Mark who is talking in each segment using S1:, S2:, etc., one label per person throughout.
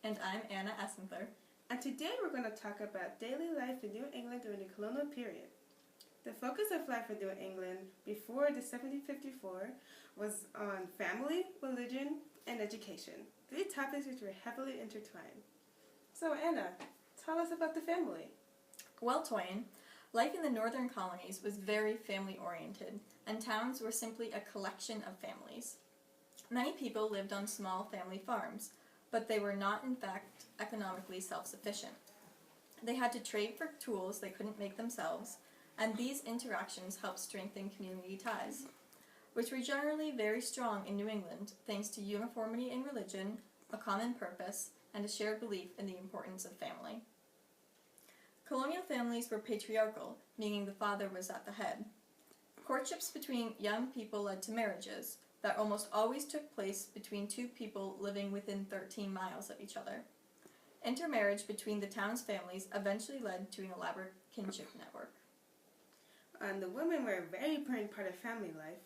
S1: And I'm Anna Essenther.
S2: And today we're going to talk about daily life in New England during the colonial period. The focus of life in New England before the 1754 was on family, religion, and education, three topics which were heavily intertwined. So Anna, tell us about the family.
S1: Well, Toyin, life in the northern colonies was very family-oriented, and towns were simply a collection of families. Many people lived on small family farms, but they were not in fact economically self-sufficient. They had to trade for tools they couldn't make themselves, and these interactions helped strengthen community ties, which were generally very strong in New England thanks to uniformity in religion, a common purpose, and a shared belief in the importance of family. Colonial families were patriarchal, meaning the father was at the head. Courtships between young people led to marriages that almost always took place between two people living within 13 miles of each other. Intermarriage between the town's families eventually led to an elaborate kinship network.
S2: And the women were a very important part of family life.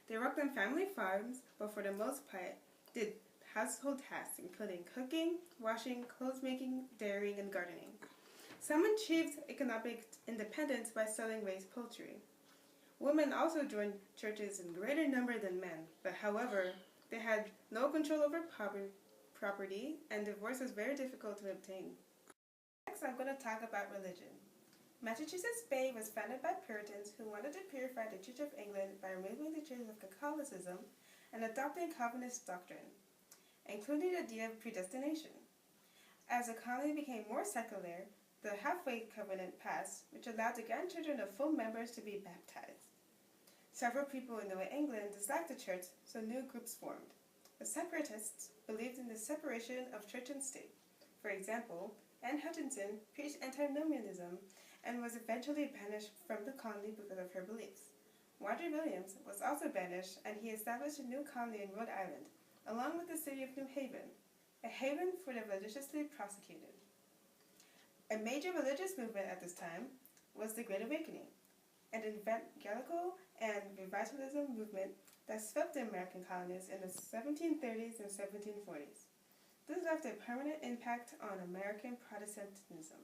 S2: They worked on family farms, but for the most part did household tasks including cooking, washing, clothes making, dairying, and gardening. Some achieved economic independence by selling raised poultry. Women also joined churches in greater number than men, but however, they had no control over property, and divorce was very difficult to obtain. Next, I'm going to talk about religion. Massachusetts Bay was founded by Puritans who wanted to purify the Church of England by removing the traces of Catholicism and adopting Calvinist doctrine, including the idea of predestination. As the colony became more secular, the halfway covenant passed, which allowed the grandchildren of full members to be baptized. Several people in New England disliked the church, so new groups formed. The separatists believed in the separation of church and state. For example, Anne Hutchinson preached antinomianism and was eventually banished from the colony because of her beliefs. Roger Williams was also banished, and he established a new colony in Rhode Island, along with the city of New Haven, a haven for the religiously prosecuted. A major religious movement at this time was the Great Awakening, an evangelical and revivalism movement that swept the American colonies in the 1730s and 1740s. This left a permanent impact on American Protestantism.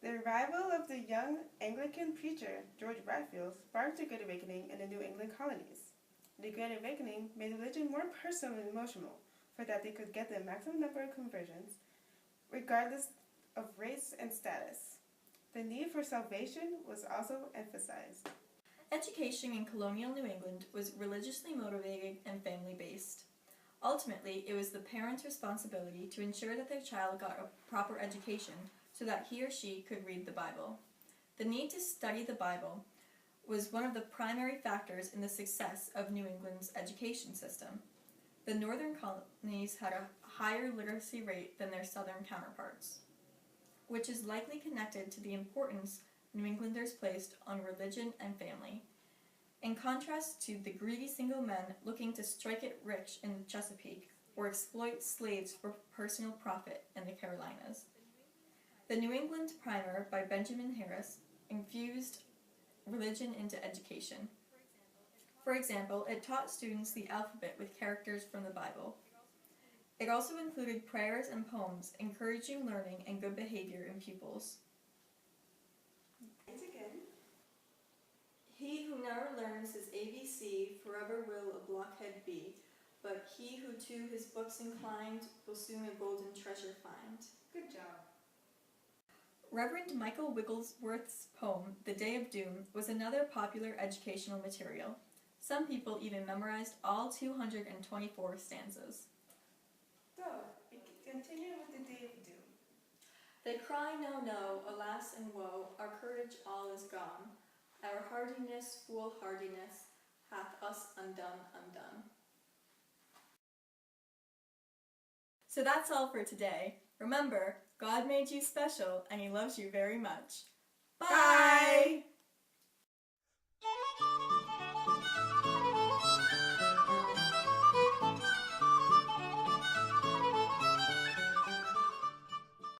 S2: The arrival of the young Anglican preacher George Bradfield sparked the Great Awakening in the New England colonies. The Great Awakening made religion more personal and emotional, for that they could get the maximum number of conversions, regardless of race and status. The need for salvation was also emphasized.
S1: Education in colonial New England was religiously motivated and family-based. Ultimately, it was the parents' responsibility to ensure that their child got a proper education so that he or she could read the Bible. The need to study the Bible was one of the primary factors in the success of New England's education system. The northern colonies had a higher literacy rate than their southern counterparts, which is likely connected to the importance New Englanders placed on religion and family, in contrast to the greedy single men looking to strike it rich in the Chesapeake or exploit slaves for personal profit in the Carolinas. The New England Primer by Benjamin Harris infused religion into education. For example, it taught students the alphabet with characters from the Bible. It also included prayers and poems encouraging learning and good behavior in pupils. He who never learns his ABC forever will a blockhead be, but he who to his books inclined will soon a golden treasure find.
S2: Good job.
S1: Reverend Michael Wigglesworth's poem, The Day of Doom, was another popular educational material. Some people even memorized all 224 stanzas.
S2: So, we continue with the Day of Doom.
S1: They cry, no, no, alas and woe, our courage all is gone. Our hardiness, foolhardiness, hath us undone, undone. So that's all for today. Remember, God made you special and He loves you very much. Bye!